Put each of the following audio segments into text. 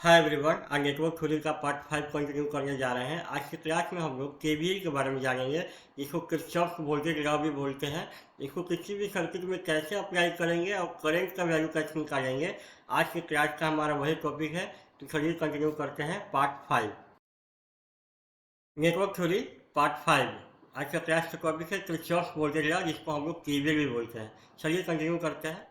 Hi everyone, आज network theory का part 5 continue करने जा रहे हैं। आज की क्लास में हम लोग केवीएल के बारे में जानेंगे। इसको किरचॉफ वोल्टेज लॉ भी बोलते हैं। इसको किसी भी सर्किट में कैसे अप्लाई करेंगे और करंट का वैल्यू कैसे निकालेंगे, आज की क्लास का हमारा वही टॉपिक है। तो चलिए कंटिन्यू करते हैं पार्ट 5 नेटवर्क थ्योरी पार्ट 5। आज का क्लास का टॉपिक है किरचॉफ वोल्टेज लॉ, जिसको हम लोग केवीएल भी बोलते हैं। चलिए कंटिन्यू करते हैं।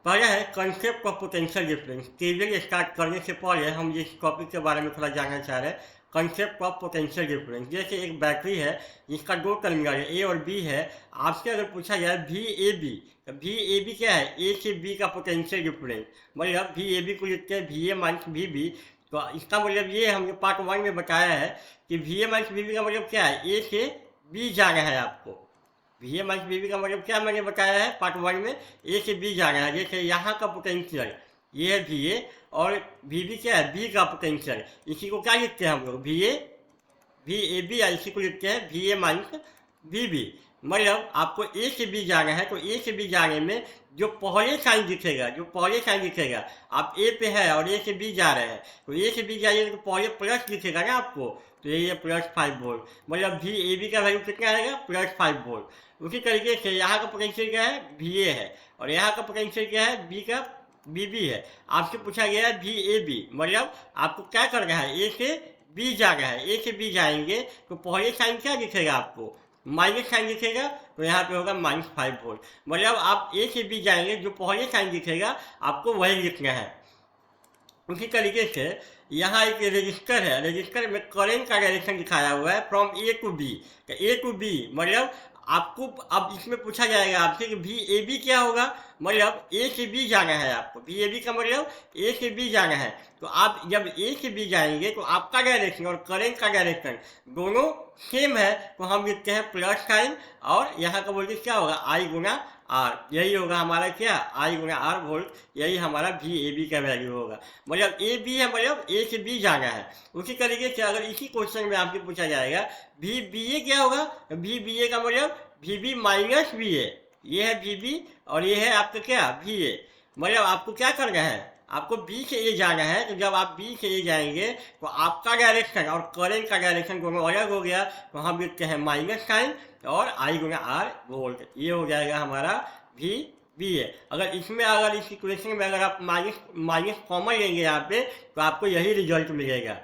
पहला है concept of potential difference. KVL start करने से पहले हम इस टॉपिक के बारे में थोड़ा जानना चाह रहे हैं। कंसेप्ट ऑफ पोटेंशियल डिफरेंस, जैसे एक बैटरी है जिसका दो टर्मिनल है, ए और बी है। आपसे अगर पूछा जाए वी ए बी, तो वी ए बी क्या है? ए से बी का पोटेंशियल डिफरेंस। मतलब वी ए बी को लिखते हैं V A minus V B. तो इसका मतलब ये हमने पार्ट 1 में बताया है कि V A minus V B का मतलब क्या है? ए से बी जाना है आपको। V A minus V B का मतलब क्या मैंने बताया है पार्ट 1 में? ए से बी जाना है। जैसे यहाँ का पोटेंशियल ये है वी ए, और वी बी क्या है? बी का पोटेंशियल। इसी को क्या लिखते हैं हम लोग? वी ए बी, या इसी को लिखते हैं V A minus V B. मतलब आपको ए से बी जाना है, तो ए से बी जाने में जो पहले साइन दिखेगा, आप ए पे है और ए से बी जा रहे हैं, तो ए से बी जाइए तो पहले प्लस दिखेगा ना आपको। तो ये प्लस 5 वोल्ट, मतलब वी ए बी का वैल्यू कितना आएगा? Plus 5 volt. उसी तरीके से यहाँ का पोटेंशियल क्या है? वी ए है, और यहाँ का पोटेंशियल क्या है? बी का बी बी है। आपसे पूछा गया है वी ए बी, मतलब आपको क्या करना है? ए से बी जाना है। ए से बी जाएंगे तो पहले साइन क्या दिखेगा आपको? माइनस साइन दिखेगा, तो यहाँ पे होगा माइनस 5 वोल्ट। मतलब आप ए से बी जाएंगे, जो पहले साइन दिखेगा आपको वही लिखना है। उसी तरीके से यहाँ एक रजिस्टर है, रजिस्टर में करंट का डायरेक्शन दिखाया हुआ है फ्रॉम ए टू बी। तो ए टू बी मतलब आपको अब इसमें पूछा जाएगा आपसे कि वी ए बी क्या होगा? मतलब ए से बी जाना है आपको। वी ए बी का मतलब ए से बी जाना है। तो आप जब ए से बी जाएंगे तो आपका डायरेक्शन और करंट का डायरेक्शन दोनों सेम है, तो हम लिखते हैं प्लस साइन, और यहाँ का वोल्टेज क्या होगा? आई गुना आर। यही होगा हमारा क्या? आई गुना आर वोल्ट। यही हमारा वी ए बी का वैल्यू होगा। मतलब ए बी है, मतलब ए से बी जाना है। उसी तरीके से अगर इसी क्वेश्चन में आपसे पूछा जाएगा वी बी ए क्या होगा? वी बी ए का मतलब V B minus V A. ये है वी बी और ये है आपका क्या? V A. मतलब आपको क्या करना है? आपको बी से ए जाना है। तो जब आप बी से ए जाएंगे तो आपका डायरेक्शन और करंट का डायरेक्शन दोनों अलग हो गया, तो हम लिखते हैं माइनस साइन और आई गुना आर वोल्ट। ये हो जाएगा हमारा वी बी ए। अगर इस इक्वेशन में अगर आप माइनस कॉमन लेंगे यहाँ पे, तो आपको यही रिजल्ट मिलेगा।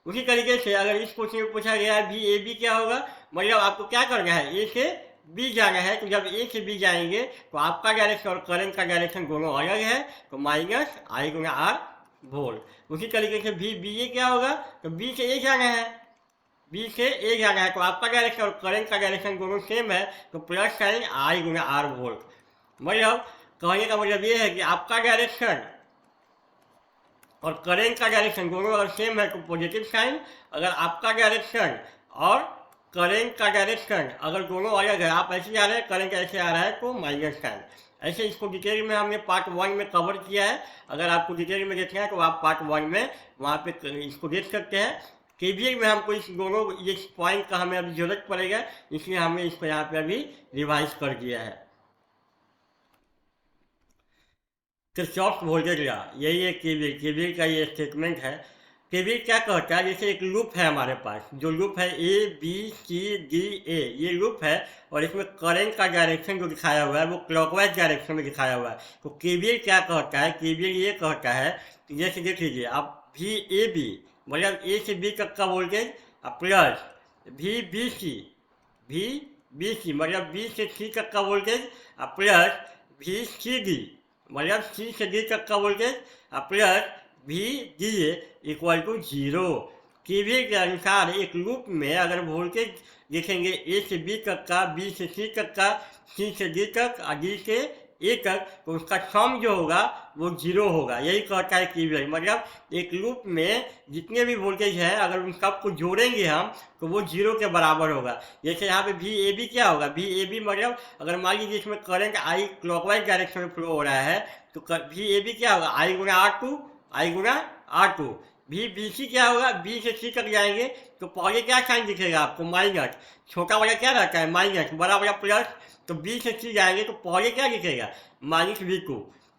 उसी तरीके से अगर इस क्वेश्चन में पूछा गया है वी ए बी क्या होगा, मतलब आपको क्या करना है? ए से बी जाना है। तो जब ए से बी जाएंगे तो आपका डायरेक्शन और करंट का डायरेक्शन दोनों अलग है, तो माइनस आई गुना आर वोल्ट। उसी तरीके से वी बी ए क्या होगा? तो बी से ए जाना है, बी से ए जाना है, तो आपका डायरेक्शन और करंट का डायरेक्शन दोनों सेम है, तो प्लस साइन आई गुना आर वोल्ट। मतलब कहने का मतलब ये है कि आपका डायरेक्शन और करंट का डायरेक्शन दोनों अगर सेम है तो पॉजिटिव साइन। अगर आपका डायरेक्शन और करंट का डायरेक्शन अगर दोनों अलग है, आप ऐसे जा रहे हैं, करंट ऐसे आ रहा है, तो माइनस साइन। ऐसे इसको डिटेल में हमने पार्ट 1 में कवर किया है। अगर आपको डिटेल में देखना है तो आप पार्ट 1 में वहाँ पे इसको देख सकते हैं। केवीएल में हमको इस दोनों इस पॉइंट का हमें अभी जरूरत पड़ेगा, इसलिए हमने इसको यहाँ पे अभी रिवाइज कर दिया है। किरचॉफ वोल्टेज लॉ, यही है केवीएल का ये स्टेटमेंट है। केवीएल क्या कहता है? जैसे एक लूप है हमारे पास, जो लूप है A B C D A, ये लूप है, और इसमें करंट का डायरेक्शन जो दिखाया हुआ है वो क्लॉकवाइज डायरेक्शन में दिखाया हुआ है। तो केवीएल क्या कहता है? केवीएल ये कहता है कि जैसे देख लीजिए आप वी ए बी मतलब ए से बी तक का voltage, plus V B C मतलब बी से सी तक का voltage, plus V C D मतलब सी से डी तक का voltage, plus V D A equal to 0। KVL के अनुसार एक लूप में अगर वोल्टेज देखेंगे ए से बी तक का, बी से सी तक का, सी से डी तक और डी से ए तक, तो उसका सम जो होगा वो 0 होगा। यही कहता है केवीएल। मतलब एक लूप में जितने भी वोल्टेज हैं अगर उन सबको जोड़ेंगे हम तो वो 0 के बराबर होगा। जैसे यहाँ पे वी ए बी क्या होगा? वी ए बी मतलब अगर मान लीजिए इसमें करंट आई क्लॉकवाइज डायरेक्शन में फ्लो हो रहा है, तो वी ए बी क्या होगा? आई गुना R two. V B C क्या होगा? बी से सी तक जाएंगे तो पहले क्या साइन दिखेगा आपको? माइनस। छोटा वाला क्या रहता है? माइनस। बड़ा वाला प्लस। तो बी से सी जाएंगे तो पहले क्या दिखेगा? Minus V two.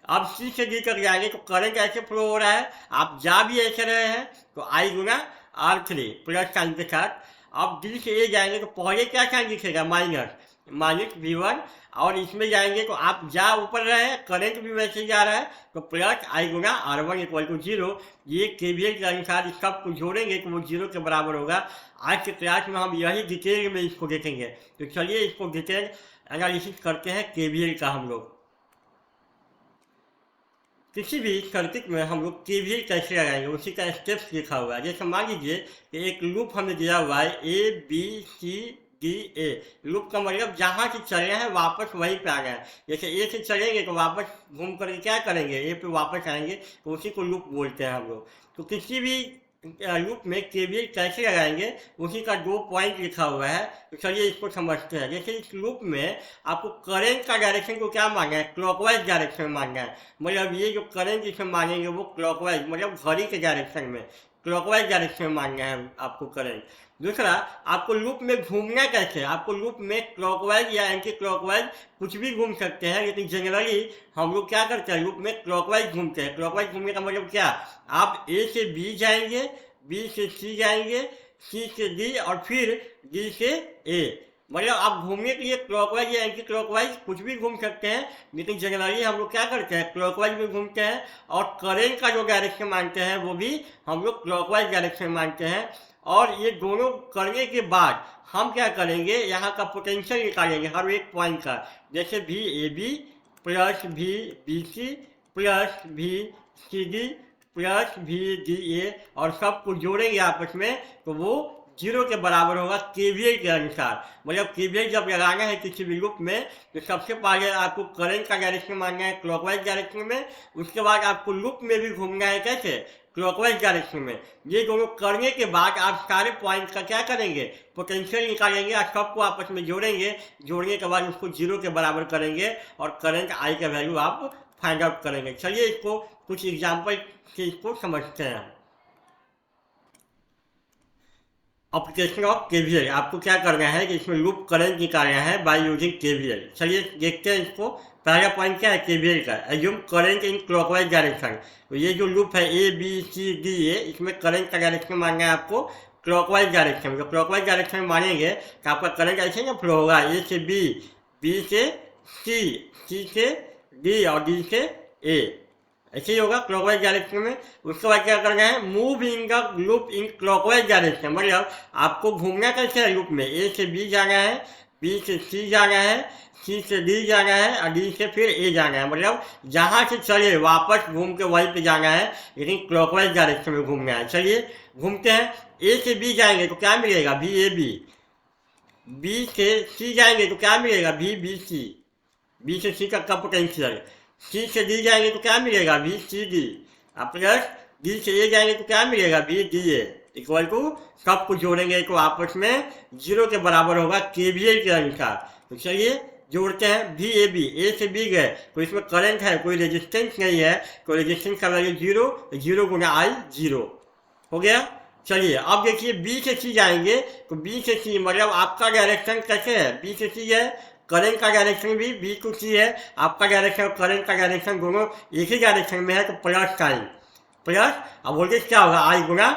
अब सी से डी तक जाएंगे तो करंट ऐसे फ्लो हो रहा है, आप जा भी ऐसे रहे हैं तो I Guna R3 plus sign के साथ। अब डी से ए जाएंगे तो पहले क्या साइन दिखेगा, माइनस V1, और इसमें जाएंगे तो आप जा ऊपर रहे हैं, करंट भी वैसे ही जा रहा है तो प्लस आई गुना R1 इक्वल टू 0। ये केवीएल के अनुसार इस सब को जोड़ेंगे तो वो 0 के बराबर होगा। आज के क्लास में हम यही डिटेल में इसको देखेंगे, तो चलिए इसको डिटेल एनालिसिस करते हैं केवीएल का। हम लोग किसी भी सर्किट में हम लोग केवीएल कैसे लगाएंगे उसी का स्टेप्स लिखा हुआ है। जैसे मान लीजिए कि एक लूप हमें दिया हुआ है ABCDA। लूप का मतलब जहाँ से चले हैं वापस वहीं पे आ गए। जैसे ए से चलेंगे तो वापस घूम करके क्या करेंगे, ए पे वापस आएंगे, तो उसी को लूप बोलते हैं हम लोग। तो किसी भी लूप में केवीएल कैसे लगाएंगे उसी का 2 पॉइंट लिखा हुआ है। तो चलिए इसको समझते हैं। जैसे इस लूप में आपको करंट का डायरेक्शन को क्या मांगना है, क्लॉकवाइज डायरेक्शन में मांगना है। मतलब ये जो करंट जिसमें मांगेंगे वो क्लॉकवाइज मतलब घड़ी के डायरेक्शन में, क्लॉकवाइज डायरेक्शन में मांगना है आपको करंट। दूसरा, आपको लूप में घूमना कैसे, आपको लूप में क्लॉकवाइज या एंटी क्लॉकवाइज कुछ भी घूम सकते हैं, लेकिन जनरली हम लोग क्या करते हैं, लूप में क्लॉकवाइज घूमते हैं। क्लॉकवाइज घूमने का मतलब क्या, आप ए से बी जाएंगे, बी से सी जाएंगे, सी से डी और फिर डी से ए। मतलब आप घूमने के लिए क्लॉकवाइज या एंटी क्लॉकवाइज कुछ भी घूम सकते हैं, लेकिन जनरली हम लोग क्या करते हैं, क्लॉकवाइज में घूमते हैं। और करंट का जो डायरेक्शन मानते हैं वो भी हम लोग क्लॉकवाइज डायरेक्शन मानते हैं। और ये दोनों करने के बाद हम क्या करेंगे, यहाँ का पोटेंशियल निकालेंगे हर एक पॉइंट का। जैसे VAB plus VBC plus VCD plus VDA और सब कुछ जोड़ेंगे आपस में तो वो 0 के बराबर होगा केवीएल के अनुसार। मतलब केवीएल जब लगाना है किसी भी लूप में तो सबसे पहले आपको करंट का डायरेक्शन मानना है क्लॉकवाइज डायरेक्शन में, उसके बाद आपको लूप में भी घूमना है कैसे, क्लॉकवाइज डायरेक्शन में। ये दोनों करने के बाद आप सारे पॉइंट का क्या करेंगे, पोटेंशियल निकालेंगे और सबको आपस में जोड़ेंगे। जोड़ने के बाद उसको 0 के बराबर करेंगे और करंट आई का वैल्यू आप फाइंड आउट करेंगे। चलिए इसको कुछ एग्जाम्पल से इसको समझते हैं। एप्लीकेशन ऑफ केवीएल, आपको क्या करना है कि इसमें लूप करंट निकालना है बाय यूजिंग केवीएल। चलिए देखते हैं इसको। पहला पॉइंट क्या है केवीएल का, assume current in clockwise direction. तो ये जो लूप है ABCDA, इसमें करंट का डायरेक्शन मानना है आपको क्लॉकवाइज डायरेक्शन में। तो क्लॉकवाइज डायरेक्शन में मानेंगे तो आपका करंट ऐसे ना फ्लो होगा, A से B, B से C, C से D और D से A, ऐसे ही होगा क्लॉकवाइज डायरेक्शन में। उसके बाद क्या करना है, move in the loop in clockwise direction. मतलब आपको घूमना कैसे है लूप में, A से B जाना है, B से C जाना है, C से D जाना है और D से फिर A जाना है। मतलब जहाँ से चले वापस घूम के वहीं पे जाना है, लेकिन क्लॉकवाइज डायरेक्शन में घूमना है। चलिए घूमते हैं। A से B जाएंगे तो क्या मिलेगा, VAB। B से C जाएंगे तो क्या मिलेगा, VBC। B से C का पोटेंशियल। C से D जाएंगे तो क्या मिलेगा, VCD। प्लस D से A जाएंगे तो क्या मिलेगा, VDA। इक्वल टू सबको जोड़ेंगे तो आपस में 0 के बराबर होगा केवीएल के अनुसार। तो चलिए जोड़ते हैं। VAB, A से B गए तो इसमें करंट है, कोई रेजिस्टेंस नहीं है, कोई रेजिस्टेंस का वैल्यू 0, 0 गुना I 0 हो गया। चलिए अब देखिए B से C जाएंगे तो B से C मतलब आपका डायरेक्शन कैसे है, B से C है, करंट का डायरेक्शन भी B टू C है, आपका डायरेक्शन और करंट का डायरेक्शन दोनों एक ही डायरेक्शन में है तो प्लस साइन, प्लस अब वोल्टेज क्या होगा, I गुना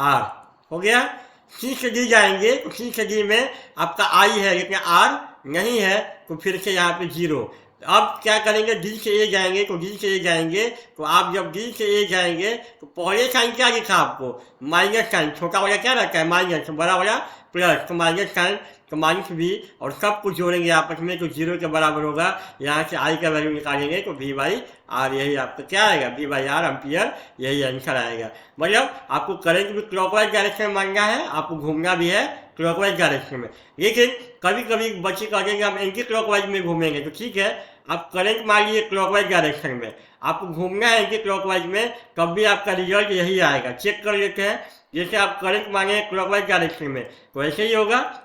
R हो गया। C से D जाएंगे तो C से D में आपका I है लेकिन R नहीं है तो फिर से यहाँ पे 0। अब क्या करेंगे, D से A जाएंगे तो D से A जाएंगे तो आप जब D से A जाएंगे तो पहले साइन क्या लिखा आपको, माइनस साइन, छोटा वाला क्या रहता है माइनस, बड़ा वाला प्लस, तो माइनस साइन तो माइनस भी और सब कुछ जोड़ेंगे आपस में तो 0 के बराबर होगा। यहाँ से I का वैल्यू निकालेंगे तो V/R, यही आपका क्या आएगा, V/R एम्पियर, यही आंसर आएगा। मतलब आपको करंट भी क्लॉकवाइज डायरेक्शन में मानना है, आपको घूमना भी है क्लॉकवाइज डायरेक्शन में। लेकिन कभी कभी बच्चे कहेंगे हम एंटी क्लॉकवाइज में घूमेंगे, तो ठीक है, आप करंट मान लीजिए क्लॉकवाइज डायरेक्शन में, आपको घूमना है एंटी क्लॉकवाइज में, तब भी आपका रिजल्ट यही आएगा। चेक कर लेते हैं। जैसे आप करंट मांगे क्लॉकवाइज डायरेक्शन में तो ऐसे ही होगा,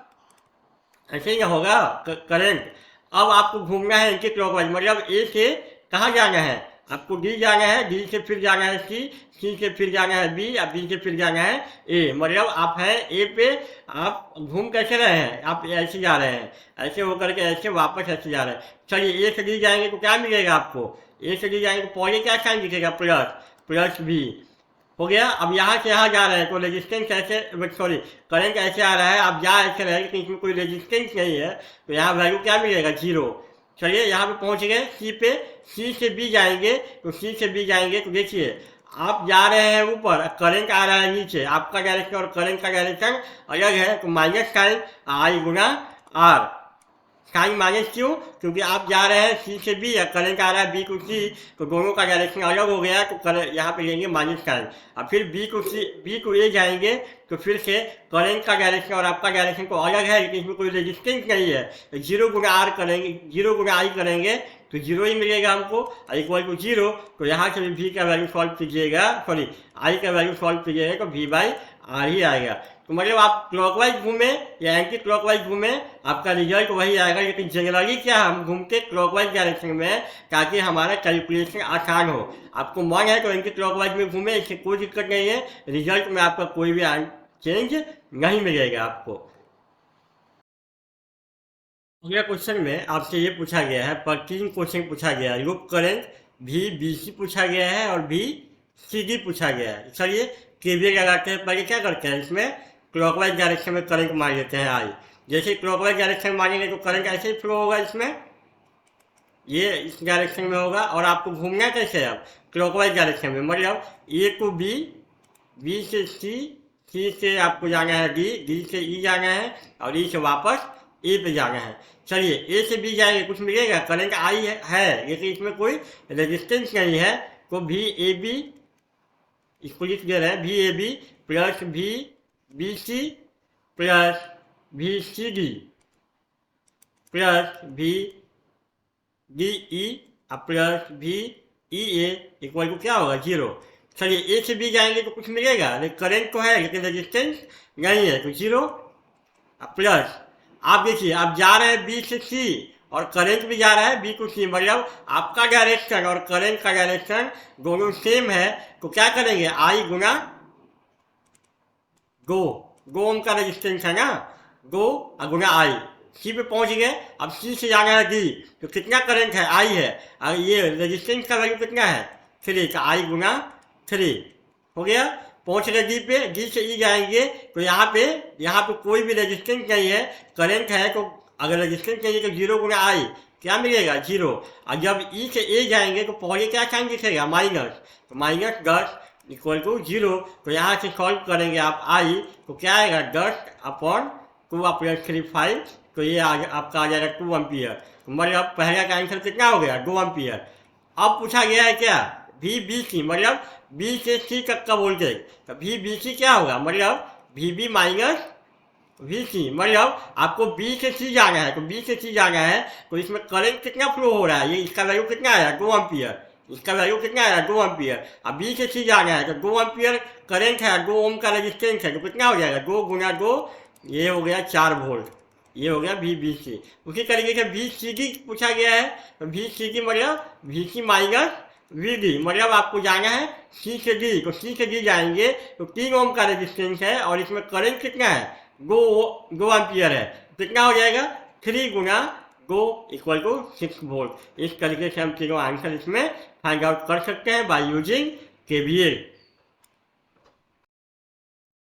ऐसे ही होगा करंट। अब आपको घूमना है एंटी क्लॉकवाइज, मतलब A से कहाँ जाना है, आपको डी जाना है, डी से फिर जाना है सी, सी से फिर जाना है बी, या बी से फिर जाना है ए। मतलब आप हैं ए पे, आप घूम कैसे रहे हैं, आप ऐसे जा रहे हैं, ऐसे होकर के ऐसे वापस ऐसे जा रहे हैं। चलिए ए से डी जाएंगे तो क्या मिलेगा आपको, ए से डी जाएंगे तो पहले क्या साइन दिखेगा, प्लस, प्लस भी हो गया। अब यहाँ से यहाँ जा रहे हैं तो रेजिस्टेंस ऐसे, सॉरी करंट ऐसे आ रहा है, आप जा ऐसे रहे लेकिन इसमें कोई रेजिस्टेंस नहीं है, तो यहाँ वैल्यू क्या मिलेगा, जीरो। चलिए यहाँ पे पहुँच गए सी पे, सी से बी जाएंगे, तो सी से बी जाएंगे तो देखिए आप जा रहे हैं ऊपर, करंट आ रहा है नीचे, आपका डायरेक्शन और करंट का डायरेक्शन अलग है, तो माइनस साइन आई गुना आर, साइन माइनस क्यों, क्योंकि आप जा रहे हैं सी से बी, या करंट आ रहा है बी को सी, तो दोनों का डायरेक्शन अलग हो गया, तो यहाँ पे लेंगे माइनस साइन। अब फिर बी को ए जाएंगे, तो फिर से करंट का डायरेक्शन और आपका डायरेक्शन तो अलग है, लेकिन इसमें कोई रेजिस्टेंस नहीं है, तो जीरो गुना आर करेंगे, जीरो गुना आई करेंगे तो जीरो ही मिलेगा हमको, इक्वल टू जीरो। तो यहाँ से भी भी का वैल्यू सॉल्व कीजिएगा, सॉरी आई का वैल्यू सॉल्व कीजिएगा तो वी बाई आर ही आएगा। तो मतलब आप क्लॉकवाइज घूमें या एंटी क्लॉकवाइज घूमें, आपका रिजल्ट वही आएगा, लेकिन जनरली क्या हम घूमते क्लॉकवाइज डायरेक्शन में, ताकि हमारा कैलकुलेशन आसान हो। आपको मन है तो एंटी क्लॉकवाइज में घूमें, इससे कोई दिक्कत नहीं है, रिजल्ट में आपका कोई भी चेंज नहीं मिलेगा आपको। अगला क्वेश्चन में आपसे ये पूछा गया है, पर 3 क्वेश्चन पूछा गया है, लूप करंट भी बी सी पूछा गया है और भी सी डी पूछा गया है। चलिए केवीएल लगाते हैं, पहले क्या करते हैं, इसमें क्लॉकवाइज डायरेक्शन में करंट मार देते हैं आई। जैसे क्लॉकवाइज डायरेक्शन मारेंगे तो करंट ऐसे ही फ्लो होगा, इसमें ये इस डायरेक्शन में होगा, और आपको घूमना कैसे है अब क्लॉकवाइज डायरेक्शन में, मतलब ए टू बी, बी से सी, सी से आपको जाना है डी, डी से ई जाना है, और ई से वापस ए पे जाना है। चलिए ए से बी जाएंगे, कुछ मिलेगा, करंट आई है लेकिन इसमें कोई रेजिस्टेंस नहीं है, तो भी ए बी, इसको लिख दे रहे हैं भी ए बी प्लस भी बी सी प्लस भी सी डी प्लस भी डी ई प्लस भी ई ए इक्वल टू क्या होगा, जीरो। चलिए ए से बी जाएंगे तो कुछ मिलेगा, लेकिन करंट तो है लेकिन रेजिस्टेंस नहीं है, तो जीरो। प्लस आप देखिए आप जा रहे हैं बी से सी और करंट भी जा रहा है बी टू सी, मतलब आपका डायरेक्शन और करंट का डायरेक्शन दोनों सेम है, तो क्या करेंगे आई गुना गो, गो ओम का रेजिस्टेंस है ना, गो गुना आई। सी पे पहुंच गए, अब सी से जाना है डी, तो कितना करंट है, आई है, और ये रेजिस्टेंस का वैल्यू कितना है 3, का आई गुना 3 हो गया। पहुंच गए डी पे, डी से ई जाएंगे तो यहाँ पे कोई भी रेजिस्टेंस नहीं है, करंट है, तो अगर रेजिस्टेंस नहीं है तो जीरो गुना आई क्या मिलेगा, जीरो। और जब ई से ए जाएंगे तो पहले क्या साइन दिखेगा, माइनस, तो माइनस 10 इक्वल टू जीरो। तो यहाँ से सॉल्व करेंगे आप आई, तो क्या आएगा 10/2 प्लस 3 5, तो ये आपका आ जाएगा 2 एम्पियर। तो मतलब पहले का आंसर कितना हो गया, 2 एम्पियर। अब पूछा गया है क्या, वी बी सी, मतलब बी से सी तक का वोल्टेज, तो वी बी सी क्या होगा, मतलब वी बी माइनस वी सी, मतलब आपको बी से सी जाना है, तो बी से सी जाना है तो इसमें करंट कितना फ्लो हो रहा है, ये इसका वैल्यू कितना आया 2 एम्पियर, इसका वैल्यू कितना आया 2 एम्पियर। अब बी से सी जाना है तो 2 एम्पियर करंट है, 2 ओम का रेजिस्टेंस है, तो कितना हो जाएगा 2 गुना 2, ये हो गया 4 वोल्ट, ये हो गया वी बी सी। उसी तरीके से वी सी डी पूछा गया है, तो वी सी डी मतलब V C minus V D, मतलब आपको जाना है सी से डी, तो सी से डी जाएंगे तो 3 ओम का रेजिस्टेंस है और इसमें करंट कितना है 2 एम्पियर है, कितना हो जाएगा 3 गुना 2 इक्वल टू 6 वोल्ट। इस तरीके से हम तीनों आंसर इसमें फाइंड आउट कर सकते हैं बाय यूजिंग केवीएल।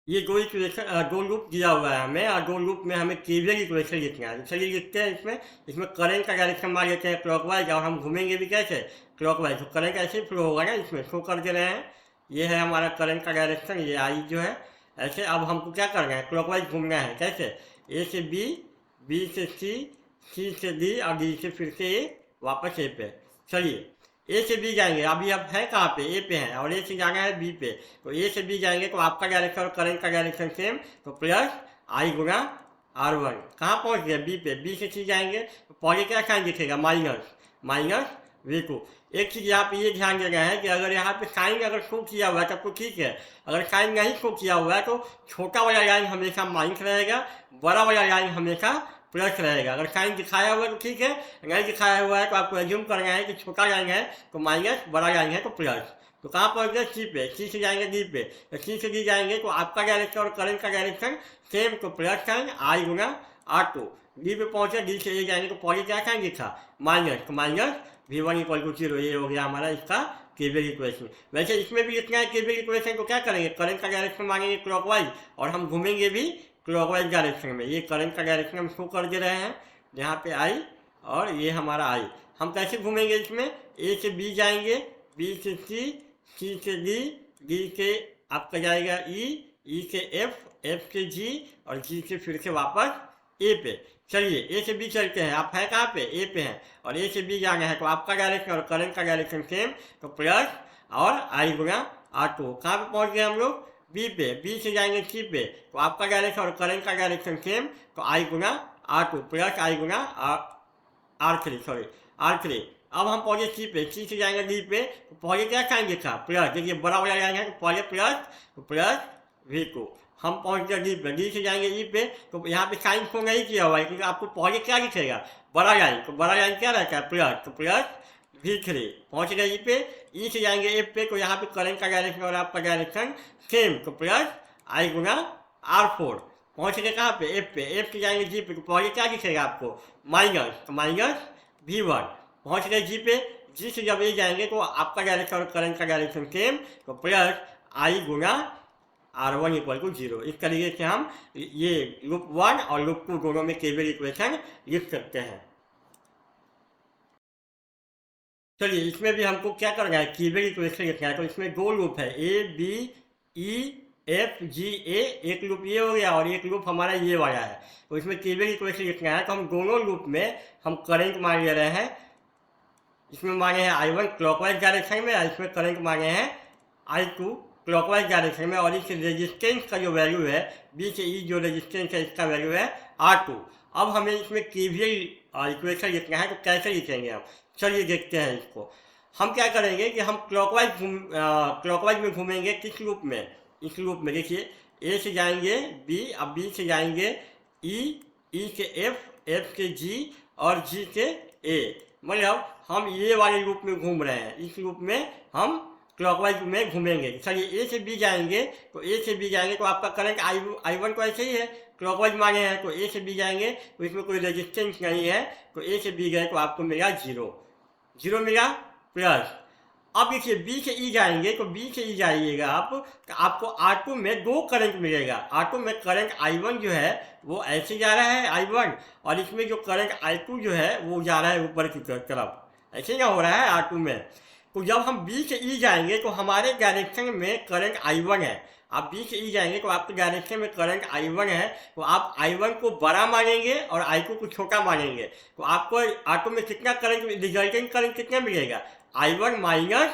ये दो लूप दिया हुआ है हमें, और दो लूप में हमें केवीएल इक्वेशन लिखना है। चलिए लिखते हैं, इसमें करंट का डायरेक्शन मान लेते हैं क्लॉकवाइज, और हम घूमेंगे भी कैसे क्लॉकवाइज, तो करंट ऐसे ही फ्लो होगा ना, इसमें शो कर दे रहे हैं, ये है हमारा करंट का डायरेक्शन, ये आई जो है ऐसे। अब हमको क्या करना है, क्लॉकवाइज घूमना है, कैसे ए से बी, बी से सी, सी से डी, और डी से फिर से ए, वापस ए पे। चलिए ए से बी जाएंगे, अभी अब है कहाँ पे, ए पे है, और ए से जाना है बी पे, तो ए से बी जाएंगे तो आपका डायरेक्शन और करंट का डायरेक्शन सेम, तो प्लस आई गुना R1। कहाँ पहुँच गया बी पे, बी से सी जाएंगे तो पहले क्या साइन दिखेगा माइनस, माइनस V2। एक चीज़ यहाँ पे ये ध्यान देना है कि अगर यहाँ पे साइन अगर शो किया हुआ है तब तो ठीक है, अगर साइन नहीं शो किया हुआ है तो छोटा वाला लाइन हमेशा माइनस रहेगा, बड़ा वाला लाइन हमेशा प्लस रहेगा। अगर साइन दिखाया हुआ है तो ठीक है, नहीं दिखाया हुआ है तो आपको एज्यूम करना है कि छोटा लाइन है तो माइनस, बड़ा लाइन है तो प्लस। तो कहाँ पहुँच गए? सी पे। सी से जाएंगे डी पे, तो सी से डी जाएंगे तो आपका डायरेक्शन और करंट का डायरेक्शन सेम, तो प्लस साइन आई गुना आर टू। डी पे पहुँचे, डी से ए जाएंगे तो पहले क्या साइन लिखा? माइनस, तो माइनस V1 इक्वल टू 0। ये हो गया हमारा इसका केवीएल इक्वेशन। वैसे इसमें भी लिखना है केवीएल इक्वेशन को क्या करेंगे? करंट का डायरेक्शन मांगेंगे क्लॉकवाइज, और हम घूमेंगे भी क्लॉकवाइज डायरेक्शन में। ये करंट का डायरेक्शन हम शो कर दे रहे हैं, यहाँ पे आई और ये हमारा आई। हम कैसे घूमेंगे इसमें? ए से बी जाएंगे, बी से सी, सी से डी, डी से आपका जाएगा ई से एफ, एफ से जी, और जी से फिर से वापस ए पे। चलिए ए से बी चलते हैं। आप है कहाँ पे? ए पे हैं, और ए से बी जाना है तो आपका डायरेक्शन और करंट का डायरेक्शन सेम, तो प्लस और आई गुना आर टू। कहाँ पे पहुँच गए हम लोग? बी पे। बी से जाएंगे सी पे, तो आपका डायरेक्शन और करंट का डायरेक्शन सेम, तो आई गुना आर टू प्लस आई गुना आर थ्री। अब हम पहुँचे सी पे। सी से जाएंगे डी पे, तो पहले क्या साइन लिखा? प्लस। देखिए बड़ा वाला लाइन है तो पहले प्लस, तो प्लस V2। हम पहुँच गए डी पे। डी से जाएंगे ई पे, तो यहाँ पे साइन शो नहीं किया हुआ है क्योंकि आपको पहले क्या लिखेगा? बड़ा लाइन। तो बड़ा लाइन क्या रहता है? प्लस, तो प्लस V3। पहुँच गए ई पे। ई से जाएंगे एफ पे, तो यहाँ पे करंट का डायरेक्शन और आपका डायरेक्शन सेम, तो प्लस आई गुना R4। पहुँच गए कहाँ पे? एफ पे। एफ से जाएंगे जी पे, तो पहले क्या लिखेगा आपको? माइनस, तो माइनस V1। पहुँच गए जी पे। जी से जब ये जाएंगे तो आपका डायरेक्शन और करंट का डायरेक्शन सेम, तो प्लस आई गुना R1 इक्वल टू 0। इस तरीके से हम ये लूप 1 और लूप 2 दोनों में केवीएल इक्वेशन लिख सकते हैं। चलिए इसमें भी हमको क्या करना है? केवीएल इक्वेशन लिखना है। तो इसमें दो लूप है, A B E F G ए। एक लूप ये हो गया और एक लूप हमारा ये वाला है। तो इसमें केवीएल इक्वेशन लिखना है। तो हम दोनों लूप में हम करंट मान ले रहे हैं। इसमें मांगे हैं I1 क्लॉकवाइज डायरेक्शन में, इसमें करंट मांगे हैं I2 क्लॉकवाइज डायरेक्शन में। और इस रेजिस्टेंस का जो वैल्यू है, बी से ई जो रेजिस्टेंस है इसका वैल्यू है R2। अब हमें इसमें केवीएल इक्वेशन लिखना है, तो कैसे लिखेंगे हम? चलिए देखते हैं इसको। हम क्या करेंगे कि हम क्लॉकवाइज में घूमेंगे। किस लूप में? इस लूप में। देखिए ए से जाएंगे बी, अब बी से जाएंगे ई से एफ, एफ से जी, और जी से ए। मतलब हम ये वाले लूप में घूम रहे हैं। इस लूप में हम क्लॉकवाइज में घूमेंगे। चलिए ए से बी जाएंगे, तो ए से बी जाएंगे तो आपका करंट I1 तो ऐसे ही है, क्लॉकवाइज मांगे हैं। तो ए से बी जाएंगे तो इसमें कोई रेजिस्टेंस नहीं है, तो ए से बी गए तो आपको मिला 0 मिला प्लस। अब देखिए बी से ई जाएंगे, तो बी से ई जाइएगा आप, तो आपको R2 में दो करंट मिलेगा। R2 में करंट I1 जो है वो ऐसे जा रहा है I1, और इसमें जो करंट I2 जो है वो जा रहा है ऊपर की तरफ। ऐसे क्या हो रहा है R2 में? तो जब हम बी से ई जाएंगे तो हमारे डायरेक्शन में करंट I1 है। आप बी से ई जाएंगे तो आपके डायरेक्शन में करंट I1 है, तो आप I1 को बड़ा मानेंगे और I2 को छोटा मानेंगे। तो आपको R2 में कितना करंट, रिजल्टेंट करंट कितना मिलेगा? I1 माइनस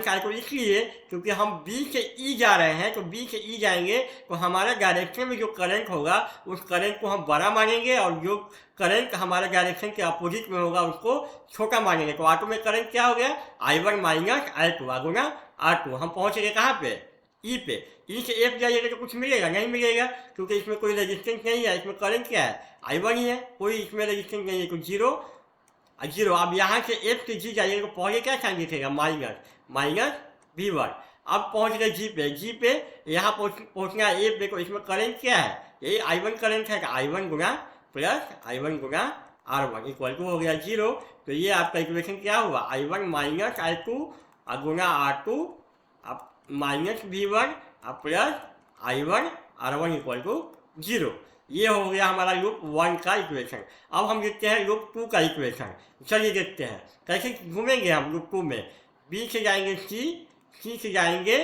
I2 इसलिए क्योंकि हम बी से ई जा रहे हैं। तो बी से ई जाएंगे तो हमारे डायरेक्शन में जो करंट होगा उस करंट को हम बड़ा मानेंगे, और जो करंट हमारे डायरेक्शन के अपोजिट में होगा उसको छोटा मानेंगे। तो R2 में करंट क्या हो गया? I1 माइनस I2 गुना R2। हम पहुँच गए कहाँ पे? ई पे। ई से एफ जाइएगा तो कुछ मिलेगा? नहीं मिलेगा, क्योंकि इसमें कोई रेजिस्टेंस नहीं है। इसमें करंट क्या है? I1 ही है, कोई इसमें रेजिस्टेंस नहीं है, तो 0। अब यहाँ से एफ से जी जाइए तो पहले क्या साइन दिखेगा? Minus V1। अब पहुँच गए जी पे। यहाँ पहुँचना है ए पे, तो इसमें करंट क्या है? यही I1 करंट है, I1 गुना प्लस I1 गुना R1 इक्वल टू हो गया 0। तो ये आपका इक्वेशन क्या हुआ? I1 माइनस I2 गुना R2 minus V1 plus I1 R1 equal to 0। ये हो गया हमारा लूप 1 का इक्वेशन। अब हम देखते हैं लूप 2 का इक्वेशन। चलिए देखते हैं कैसे घूमेंगे हम लूप 2 में। बी से जाएंगे सी से जाएंगे,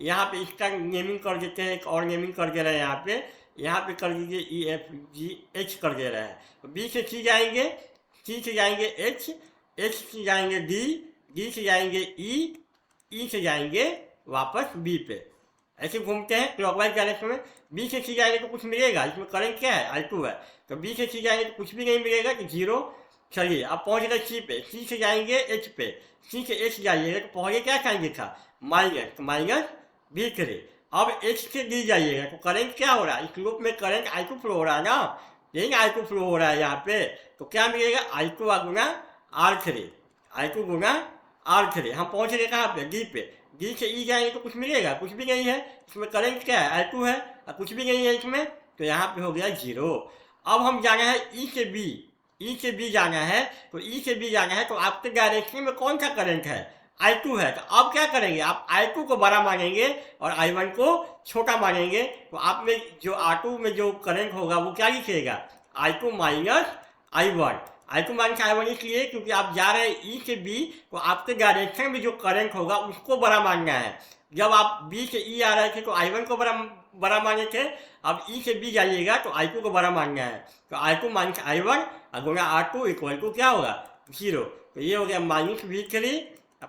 यहाँ पे इसका नेमिंग कर देते हैं, एक और नेमिंग कर दे रहे हैं यहाँ पे कर दीजिए EFGH कर दे रहे हैं। बी से सी जाएंगे, सी से जाएंगे H से जाएंगे D से जाएंगे E से जाएंगे वापस B पे। ऐसे घूमते हैं क्लॉकवाइज डायरेक्शन में। बी से सी जाएंगे तो कुछ मिलेगा? इसमें करंट क्या है? I2 है। तो बी से सी जाएंगे तो कुछ भी नहीं मिलेगा, कि 0। चलिए अब पहुँच गए सी पे। सी से जाएंगे H पे, सी से H जाइएगा तो पहले क्या साइन दिखा? Minus V3। अब एच से डी जाइएगा तो करंट क्या हो रहा है, इस लूप में करंट आई टू फ्लो हो रहा है ना, यही आई टू फ्लो हो रहा है यहाँ पे, तो क्या मिलेगा आई टू गुना आर थ्री, आई टू गुना आर थ्री। हम पहुँच गए कहाँ पे, डी पे, डी से ई जाएंगे तो कुछ मिलेगा, कुछ भी नहीं है, इसमें करंट क्या है आई टू है और कुछ भी नहीं है इसमें, तो यहाँ पे हो गया जीरो। अब हम जाना है ई से बी, ई से बी जाना है, तो ई से बी जाना है तो आपके डायरेक्शन में कौन सा करंट है, आई टू है, तो अब क्या करेंगे आप आई टू को बड़ा मानेंगे और आई वन को छोटा मानेंगे, तो आप में जो आर टू में जो करंट होगा वो क्या लिखिएगा, I two minus I one, I two minus I one इसलिए क्योंकि आप जा रहे हैं ई से बी, तो आपके डायरेक्शन में जो करंट होगा उसको बड़ा मानना है। जब आप बी से ई आ रहे थे तो आई वन को बड़ा माने थे, अब ई से बी जाइएगा तो आई टू को बड़ा मानना है, तो I two minus I one गुना आर टू इक्वल टू क्या होगा जीरो, तो ये हो गया minus V three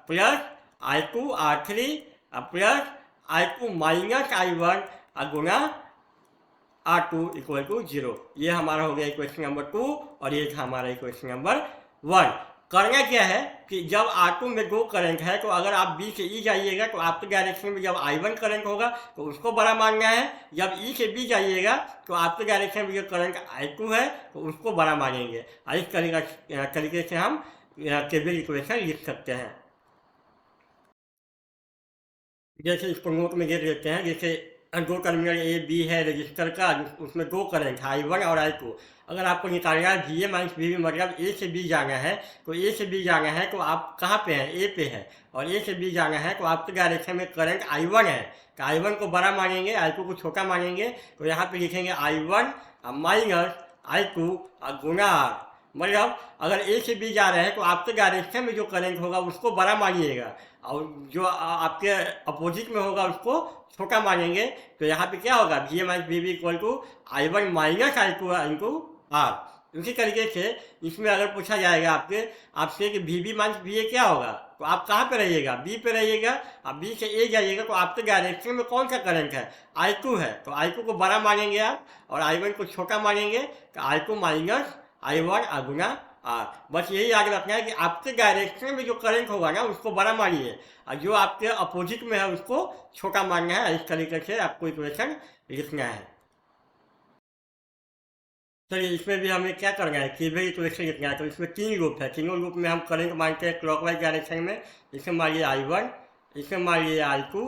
plus I two R three plus I two minus I one गुना R two equal to zero. ये हमारा हो गया इक्वेशन नंबर 2 और ये था हमारा इक्वेशन नंबर 1। करना क्या है कि जब R2 में दो करंट है तो अगर आप B से E जाइएगा तो आपके डायरेक्शन में जब I1 करंट होगा तो उसको बड़ा मानना है, जब E से B जाइएगा तो आपके डायरेक्शन में जो करंट I2 है तो उसको बड़ा मानेंगे। इस तरीके से हम केबल इक्वेशन लिख सकते हैं। जैसे इसको नोट में देख लेते हैं, जैसे दो टर्मिनल ए बी है रजिस्टर का, उसमें दो करंट है आई वन और आई टू। अगर आपको निकालना है V A minus V B, मतलब ए से बी जाना है, तो ए से बी जाना है तो आप कहाँ पे हैं, ए पे है, और ए से बी जाना है तो आपके डायरेक्शन में करंट आई वन है, तो आई वन को बड़ा मानेंगे, आई टू को छोटा मानेंगे, तो यहाँ पे लिखेंगे I one minus I two गुना आर। मतलब अगर ए से बी जा रहे हैं तो आपके डायरेक्शन में जो करंट होगा उसको बड़ा मानिएगा और जो आपके अपोजिट में होगा उसको छोटा मानेंगे, तो यहाँ पे क्या होगा V A minus V B equal to I one minus I two into R. इसी तरीके से इसमें अगर पूछा जाएगा आपसे कि V B minus V A क्या होगा, तो आप कहाँ पे रहिएगा, बी पे रहिएगा, आप बी से ए जाइएगा तो आपके डायरेक्शन में कौन सा करंट है, आई टू है, तो आई टू को बड़ा मानेंगे आप और आई वन को छोटा मानेंगे, तो I two minus I one गुना आर। बस यही याद रखना है कि आपके डायरेक्शन में जो करंट होगा ना उसको बड़ा मानिए और जो आपके अपोजिट में है उसको छोटा मानना है। इस तरीके से आपको इक्वेशन लिखना है। चलिए इसमें भी हमें क्या करना है, केबल इक्वेशन लिखना है। तो इसमें तीन लूप है, तीनों लूप में हम करंट मानते हैं क्लॉकवाइज डायरेक्शन में। इसमें मान लिया आई वन, इसमें मान लिया आई टू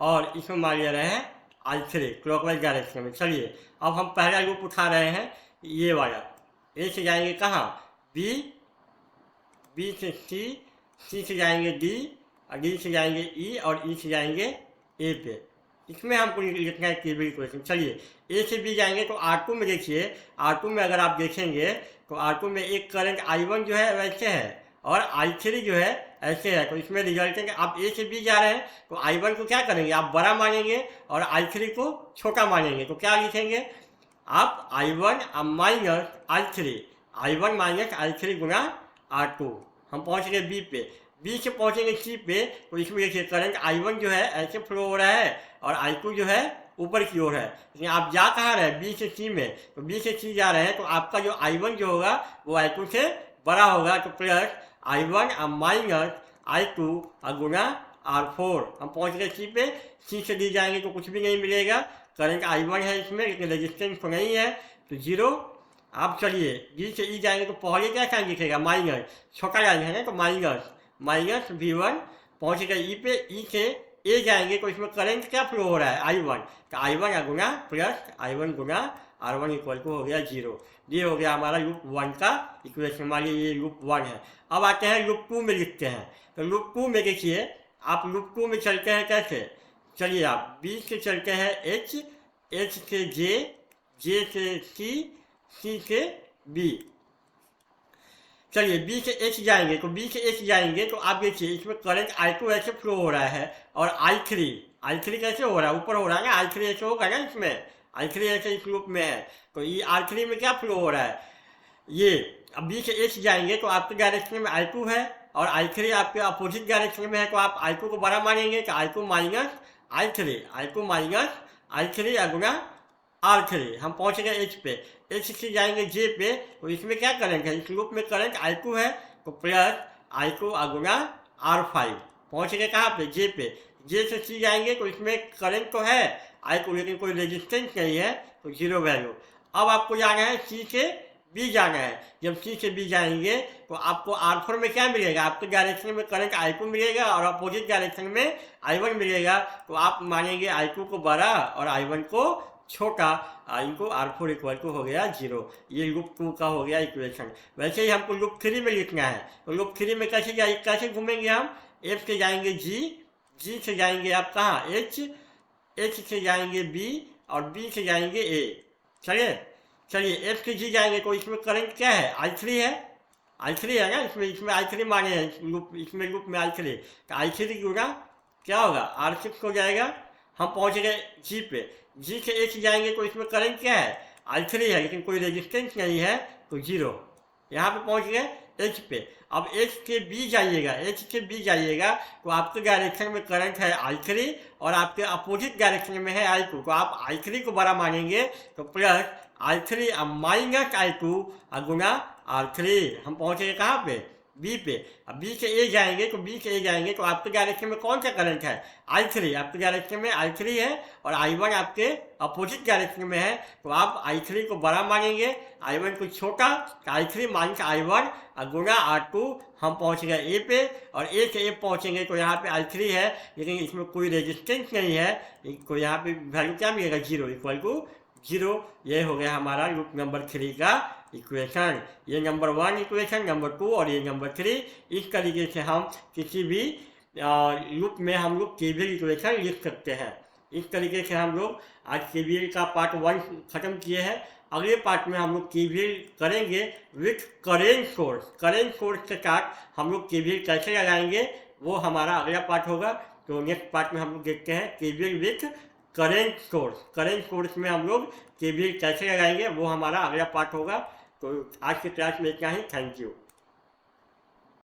और इसमें मान लिया रहे हैं आई थ्री क्लॉकवाइज डायरेक्शन में। चलिए अब हम पहला लूप उठा रहे हैं ये वाला, ए से जाएंगे कहाँ बी, बी से सी से जाएंगे डी और डी से जाएंगे ई और ई से जाएंगे ए पे। इसमें हमको लिखना है केबल इक्वेशन। चलिए ए से बी जाएंगे तो आर टू में देखिए, आर टू में अगर आप देखेंगे तो आर टू में एक करंट आई वन जो है वैसे है और आई थ्री जो है ऐसे है, तो इसमें रिजल्टेंट आप ए से बी जा रहे हैं तो आई वन को क्या करेंगे आप बड़ा मानेंगे और आई थ्री को छोटा मानेंगे, तो क्या लिखेंगे आप I one minus I three, I one minus I three गुना आर टू। हम पहुँच गए बी पे, बी से पहुँचेंगे सी पे, तो इसमें देखिए करंट आई वन जो है ऐसे फ्लो हो रहा है और आई टू जो है ऊपर की ओर है, लेकिन आप जा कहाँ रहे हैं बी से सी में, तो बी से सी जा रहे हैं तो आपका जो आई वन जो होगा वो आई टू से बड़ा होगा, तो plus I one minus I two गुना आर फोर। हम पहुँच गए सी पे, सी से डी जाएंगे तो कुछ भी नहीं मिलेगा, करंट आई वन है इसमें लेकिन रेजिस्टेंस तो नहीं है तो जीरो। आप चलिए डी से ई जाएंगे तो पहले क्या साइन दिखेगा माइनस, छोटा लाइन है ना तो माइनस माइनस वी वन। पहुँच गए ई पे, ई से ए जाएंगे तो इसमें करंट क्या फ्लो हो रहा है आई वन, तो आई वन गुना प्लस आई वन गुना आर वन इक्वल टू हो गया जीरो। ये हो गया हमारा लूप वन का इक्वेशन, मान लीजिए ये लूप वन है। अब आते हैं लूप टू में लिखते हैं, तो लूप टू में देखिए आप लूप टू में चलते हैं कैसे, चलिए आप बी से चलते हैं एच, एच से जे, जे से सी, सी से बी। चलिए बी से एच जाएंगे तो बी से एच जाएंगे तो आप देखिए इसमें करंट आई टू ऐसे फ्लो हो रहा है और आई थ्री कैसे हो रहा है, ऊपर हो रहा है ना, आई थ्री ऐसे होगा ना, इसमें आई थ्री ऐसे इस लूप में है तो ये आर थ्री में क्या फ्लो हो रहा है ये। अब बी से एच जाएंगे तो आपके डायरेक्शन में आई टू है और आई थ्री आपके अपोजिट डायरेक्शन में है, तो आप आई टू को बड़ा मानेंगे कि I two minus I three, I two minus I three गुना आर थ्री। हम पहुँच गए एच पे, एच से जाएंगे जे पे, तो इसमें क्या करंट है, इस लूप में करंट आई टू है तो प्लस आई टू गुना आर फाइव। पहुँच गए कहाँ पे जे पे, जे से सी जाएंगे तो इसमें करंट तो है आई को, लेकिन कोई रेजिस्टेंस नहीं है, तो जीरो वैल्यू। अब आपको जाना है सी से बी जाना है। जब सी से बी जाएंगे तो आपको R4 में क्या मिलेगा, आपके डायरेक्शन में करंट I2 मिलेगा और अपोजिट डायरेक्शन में I1 मिलेगा। तो आप मानेंगे I2 को बड़ा और I1 को छोटा, इनको R4 इक्वल टू हो गया 0। ये लूप 2 का हो गया इक्वेशन। वैसे ही हमको लूप 3 में लिखना है, तो लूप 3 में कैसे घूमेंगे हम, F से जाएंगे G से जाएंगे आप कहाँ H से जाएंगे B और B से जाएंगे A। चलिए F से G जाएंगे तो इसमें करंट क्या है, I3 है ना, इसमें I3 माने हैं लूप, इसमें लूप में I3, तो I3 गुना क्या होगा R6 हो जाएगा। हम पहुंच गए G पे, G से H जाएंगे तो इसमें करंट क्या है, I3 है, लेकिन कोई रेजिस्टेंस नहीं है, तो 0। यहाँ पे पहुंच गए H पे। अब H से B जाइएगा तो आपके डायरेक्शन में करंट है I3 और आपके अपोजिट डायरेक्शन में है I2। तो आप I3 को बड़ा मानेंगे तो प्लस I3 माइनस I2 गुना R3। हम पहुंचेंगे कहाँ पे, B पे। अब B से A जाएंगे तो आपके डायरेक्शन में कौन सा करंट है, I3। आपके डायरेक्शन में I3 है और I1 आपके अपोजिट डायरेक्शन में है, तो आप I3 को बड़ा मानेंगे, I1 को छोटा, I3 माइनस I1 गुना R2। हम पहुंच गए A पे और A से A पहुंचेंगे तो यहाँ पे I3 है, लेकिन इसमें कोई रेजिस्टेंस नहीं है, तो यहाँ पे वैल्यू क्या मिलेगा, 0 इक्वल टू 0। ये हो गया हमारा लूप नंबर 3 का इक्वेशन। ये नंबर 1 इक्वेशन, नंबर 2 और ये नंबर 3। इस तरीके से हम किसी भी लूप में हम लोग केवीएल इक्वेशन लिख सकते हैं। इस तरीके से हम लोग आज केवीएल का पार्ट 1 ख़त्म किए हैं। अगले पार्ट में हम लोग केवीएल करेंगे विथ करेंट सोर्स के साथ हम लोग केवीएल कैसे लगाएंगे, वो हमारा अगला पार्ट होगा। तो नेक्स्ट पार्ट में हम लोग देखते हैं केवीएल विथ करेंट सोर्स में हम लोग केवीएल कैसे लगाएंगे, वो हमारा अगला पार्ट होगा। तो आज के क्लास में इतना ही। Thank you.